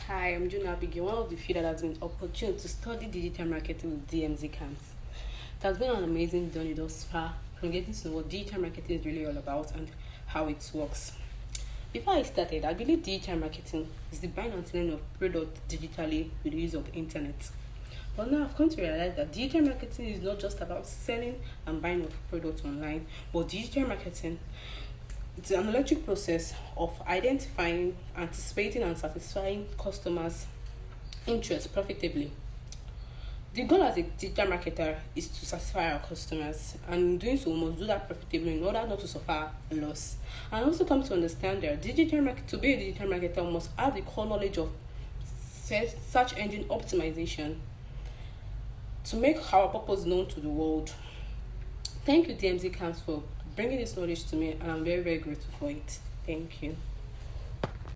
Hi, I'm Abigael, one of the few that has been opportunity to study digital marketing with DMZ camps. It has been an amazing journey thus far from getting to know what digital marketing is really all about and how it works. Before I started, I believe digital marketing is the buying and selling of products digitally with the use of internet. But now I've come to realize that digital marketing is not just about selling and buying of products online, but digital marketing it's an electric process of identifying, anticipating, and satisfying customers' interests profitably. The goal as a digital marketer is to satisfy our customers, and in doing so, we must do that profitably in order not to suffer loss. And also come to understand that to be a digital marketer, we must have the core knowledge of search engine optimization to make our purpose known to the world. Thank you, DMZ Camps, for bringing this knowledge to me, and I'm very, very grateful for it. Thank you.